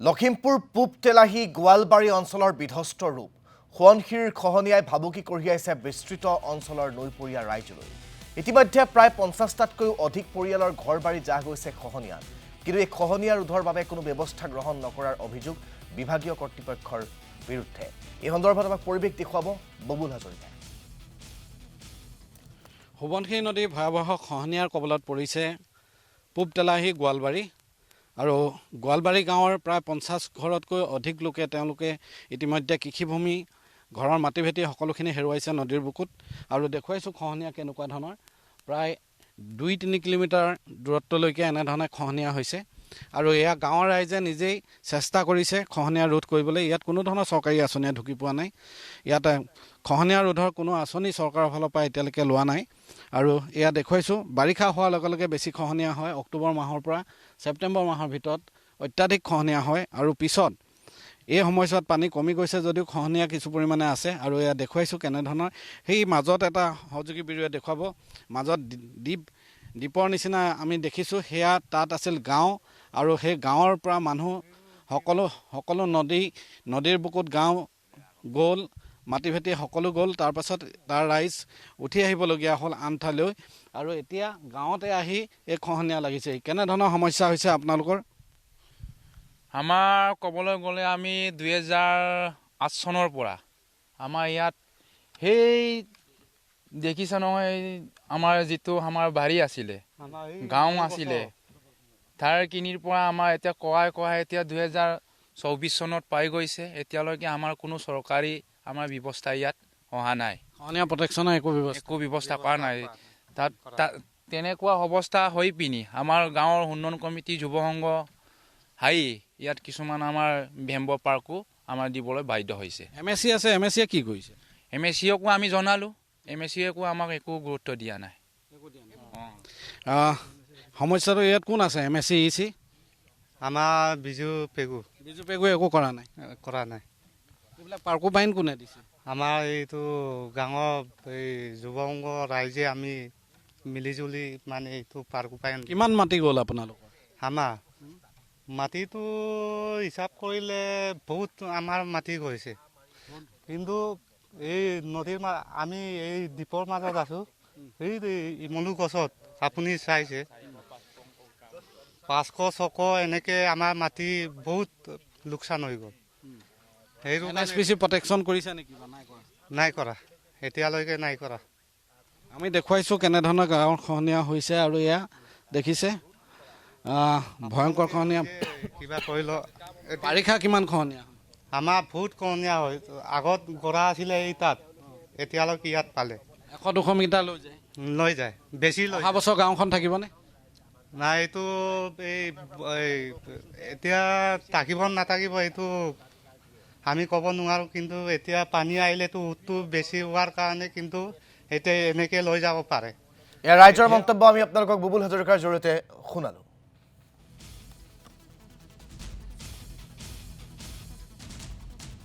লখিমপুৰ পূব তেলাহী গোৱালবাৰী অঞ্চলৰ বিধ্বস্ত ৰূপ সোৱণশিৰ খহনীয়াই ভাবুকি কঢ়িয়াইছে বিস্তৃত অঞ্চলৰ নৈপৰীয়া ৰাইজলৈ ইতিমধ্যে প্ৰায় ৫০টাতকৈও অধিক পৰিয়ালৰ ঘৰবাৰী জাহ গৈছে খহনীয়াত কিন্তু এই খহনীয়া ৰোধৰ বাবে কোনো ব্যৱস্থা গ্ৰহণ নকৰাৰ অভিযোগ বিভাগীয় কৰ্তৃপক্ষৰ বিৰুদ্ধে এই সন্দৰ্ভত আমাক পৰিৱেশ দেখুৱাব ববুল হাজৰিকাই সোৱণশিৰি নদী ভয়াৱহ খহনীয়াৰ কবলত পৰিছে পূব তেলাহী গোৱালবাৰী আৰু গোৱালবাৰী গাঁৱৰ প্ৰায় ৫০ ঘৰতকৈ অধিক লোকে তেওঁলোকে ইতিমধ্যে কৃষিভূমি ঘৰৰ মাটি ভেটি সকলোখিনি হেৰুৱাইছে নদীৰ বুকুত আৰু দেখুৱাইছোঁ খহনীয়া কেনেকুৱা ধৰণৰ প্ৰায় ২-৩ কিলোমিটাৰ দূৰত্বলৈকে এনেধৰণে খহনীয়া হৈছে আৰু এয়া গাঁৱৰ ৰাইজে নিজেই চেষ্টা কৰিছে খহনীয়া ৰোধ কৰিবলৈ ইয়াত কোনো ধৰণৰ চৰকাৰী আঁচনিয়ে ঢুকি পোৱা নাই ইয়াত খহনীয়া ৰোধৰ কোনো আঁচনি চৰকাৰৰ ফালৰ পৰা এতিয়ালৈকে লোৱা নাই আৰু এয়া দেখুৱাইছোঁ বাৰিষা হোৱাৰ লগে লগে বেছি খহনীয়া হয় অক্টোবৰ মাহৰ পৰা ছেপ্টেম্বৰ মাহৰ ভিতৰত অত্যাধিক খহনীয়া হয় আৰু পিছত এই সময়ছোৱাত পানী কমি গৈছে যদিও খহনীয়া কিছু পৰিমাণে আছে আৰু এয়া দেখুৱাইছোঁ কেনেধৰণৰ সেই মাজত এটা সহযোগী বিৰুৱে দেখুৱাব মাজত দ্বীপৰ নিচিনা আমি দেখিছোঁ সেয়া তাত আছিল গাঁও আৰু সেই গাঁৱৰ পৰা মানুহ সকলো নদীৰ বুকুত গাঁও গ'ল মাটি ভেটি সকলো গ'ল তাৰপাছত তাৰ ৰাইজ উঠি আহিবলগীয়া হ'ল আন ঠাইলৈ আৰু এতিয়া গাঁৱতে আহি এই খহনীয়া লাগিছে কেনেধৰণৰ সমস্যা হৈছে আপোনালোকৰ আমাৰ ক'বলৈ গ'লে আমি ২০০৮ চনৰ পৰা আমাৰ ইয়াত সেই দেখিছে নহয় আমাৰ যিটো আমাৰ বাৰী আছিলে গাঁও আছিলে তাৰ কিনিৰ পৰা আমাৰ এতিয়া কঢ়াই এতিয়া ২০২৪ চনত পাই গৈছে এতিয়ালৈকে আমাৰ কোনো চৰকাৰী আমাৰ ব্যৱস্থা ইয়াত অহা নাই খহনীয়া প্ৰটেকশ্যনৰ একো ব্যৱস্থা কৰা নাই তাত তেনেকুৱা অৱস্থা হৈ পিনি আমাৰ গাঁৱৰ উন্নয়ন কমিটি যুৱ সংঘ ইয়াত কিছুমান আমাৰ ভেম্ব পাৰ্কো আমাৰ দিবলৈ বাধ্য হৈছে MSC আছে MSCয়ে কি কৰিছে MSCকো আমি জনালোঁ MSCয়েকো আমাক একো গুৰুত্ব দিয়া নাই সমস্যাটো ইয়াত কোন আছে MSC EC আমাৰ বিজু পেগুৱে একো কৰা নাই এইবিলাক পাৰ্কো বাইন কোনে দিছে আমাৰ এইটো গাঁৱৰ এই যুৱ সংঘ ৰাইজে আমি মিলিজুলি মানে এইটো পাৰ্কো বাইন কিমান মাটি গ'ল আপোনালোকৰ আমাৰ মাটিটো হিচাপ কৰিলে বহুত আমাৰ মাটি গৈছে কিন্তু এই নদীৰ আমি এই দ্বীপৰ মাজত আছোঁ এই ইমলু গছত আপুনি চাইছে ৫০০-৬০০ এনেকৈ আমাৰ মাটি বহুত লোকচান হৈ গ'ল সেইটো NSPC প্ৰটেকশ্যন কৰিছে নেকি নাই কৰা এতিয়ালৈকে নাই কৰা আমি দেখুৱাইছোঁ কেনেধৰণৰ গাঁৱৰ খহনীয়া হৈছে আৰু এয়া দেখিছে ভয়ংকৰ খহনীয়া কিবা কৰিল বাৰিষা কিমান খহনীয়া আমাৰ বহুত খহনীয়া হয় আগত গৰা আছিলে এই তাত এতিয়ালৈকে ইয়াত পালে ১০০-২০০ মিটাৰ লৈ যায় বেছি লৈ অহা বছৰ গাঁওখন থাকিবনে নাই এইটো এই এতিয়া থাকিব নাথাকিব এইটো আমি ক'ব নোৱাৰোঁ কিন্তু এতিয়া পানী আহিলেতো উৎটো বেছি হোৱাৰ কাৰণে কিন্তু এতিয়া এনেকৈ লৈ যাব পাৰে এয়া ৰাইজৰ মন্তব্য আমি আপোনালোকক ববুল হাজৰিকাৰ জৰিয়তে শুনালোঁ